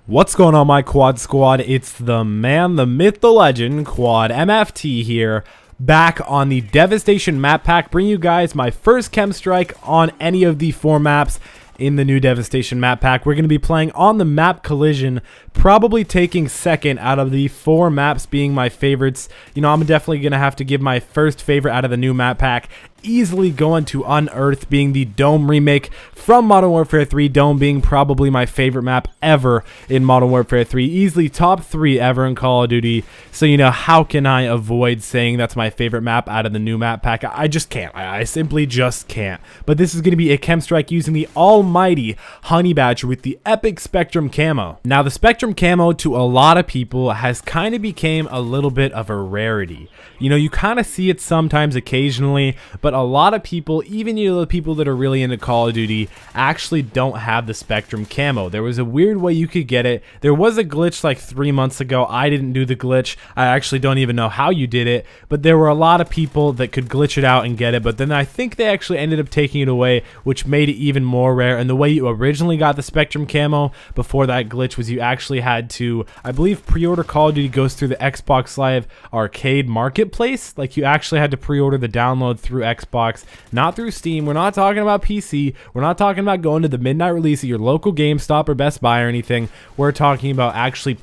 What's going on, my quad squad? It's the man, the myth, the legend, Quad MFT here, back on the Devastation map pack, bring you guys my first chem strike on any of the 4 maps in the new Devastation map pack. We're going to be playing on the map Collision, probably taking second out of the 4 maps being my favorites. You know, I'm definitely going to have to give my first favorite out of the new map pack. Easily going to Unearth, being the Dome remake from Modern Warfare 3. Dome being probably my favorite map ever in Modern Warfare 3. Easily top 3 ever in Call of Duty. So, you know, how can I avoid saying that's my favorite map out of the new map pack? I just can't. I simply just can't. But this is going to be a chem strike using the almighty Honey Badger with the epic Spectrum Camo. Now, the Spectrum Camo to a lot of people has kind of became a little bit of a rarity. You know, you kind of see it sometimes occasionally, but a lot of people, even the people that are really into Call of Duty, actually don't have the Spectrum Camo. There was a weird way you could get it. There was a glitch like 3 months ago. I didn't do the glitch. I actually don't even know how you did it, but there were a lot of people that could glitch it out and get it, but then I think they actually ended up taking it away, which made it even more rare. And the way you originally got the Spectrum Camo before that glitch was you actually had to, I believe, pre-order Call of Duty goes through the Xbox Live Arcade Marketplace. Like, you actually had to pre-order the download through Xbox, not through Steam. We're not talking about PC. We're not talking about going to the midnight release at your local GameStop or Best Buy or anything. We're talking about actually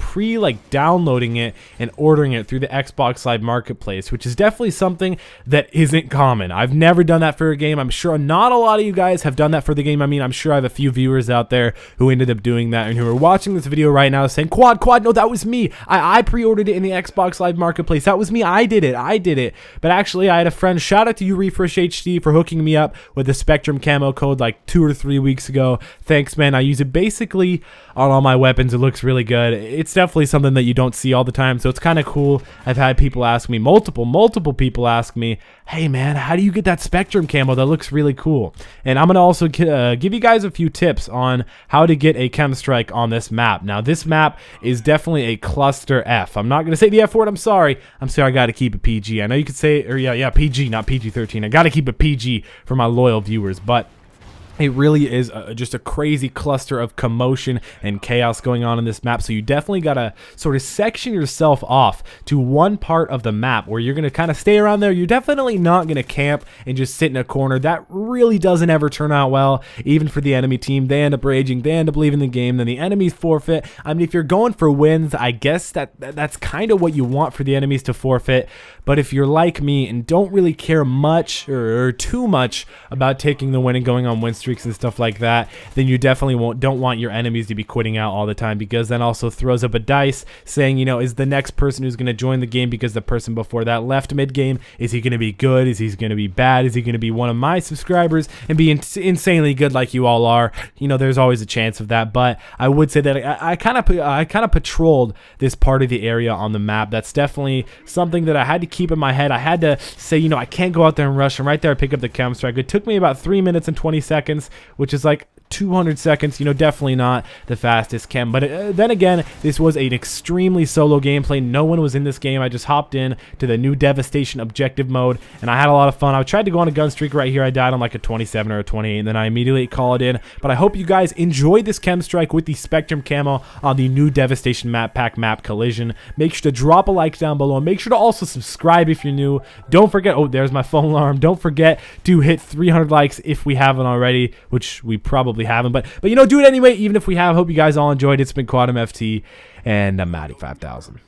downloading it and ordering it through the Xbox Live Marketplace, which is definitely something that isn't common. I've never done that for a game. I'm sure not a lot of you guys have done that for the game. I mean, I'm sure I have a few viewers out there who ended up doing that and who are watching this video right now saying, Quad, no, that was me. I pre-ordered it in the Xbox Live Marketplace. That was me. I did it. But actually, I had a friend, shout out to you, Refresh HD, for hooking me up with the Spectrum Camo code like 2 or 3 weeks ago. Thanks, man. I use it basically on all my weapons. It looks really good. It's definitely something that you don't see all the time, so it's kind of cool. I've had people ask me, multiple people ask me, hey man, how do you get that Spectrum Camo? That looks really cool. And I'm going to also give you guys a few tips on how to get a chem strike on this map. Now, this map is definitely a cluster F. I'm not going to say the F word. I'm sorry. I got to keep it PG. I know you could say, or yeah, PG, not PG-13. I got to keep it PG for my loyal viewers, but it really is just a crazy cluster of commotion and chaos going on in this map. So you definitely got to sort of section yourself off to one part of the map where you're going to kind of stay around there. You're definitely not going to camp and just sit in a corner. That really doesn't ever turn out well, even for the enemy team. They end up raging. They end up leaving the game. Then the enemies forfeit. I mean, if you're going for wins, I guess that's kind of what you want for the enemies to forfeit. But if you're like me and don't really care much or too much about taking the win and going on win streaks and stuff like that, then you definitely don't want your enemies to be quitting out all the time, because then also throws up a dice saying, you know, is the next person who's going to join the game because the person before that left mid-game, is he going to be good? Is he going to be bad? Is he going to be one of my subscribers and be insanely good like you all are? You know, there's always a chance of that, but I would say that I kind of patrolled this part of the area on the map. That's definitely something that I had to keep in my head. I had to say, you know, I can't go out there and rush, and right there I pick up the chem strike. It took me about 3 minutes and 20 seconds, which is like 200 seconds, you know, definitely not the fastest chem. But then again, this was an extremely solo gameplay. No one was in this game. I just hopped in to the new Devastation objective mode, and I had a lot of fun. I tried to go on a gun streak right here. I died on like a 27 or a 28, and then I immediately called it in. But I hope you guys enjoyed this chem strike with the Spectrum Camo on the new Devastation map pack, map Collision. Make sure to drop a like down below. Make sure to also subscribe if you're new. Don't forget, oh, there's my phone alarm. Don't forget to hit 300 likes if we haven't already, which we probably haven't, but you know, do it anyway, even if we have. Hope you guys all enjoyed. It's been Quad MFT, and I'm Matty 5000.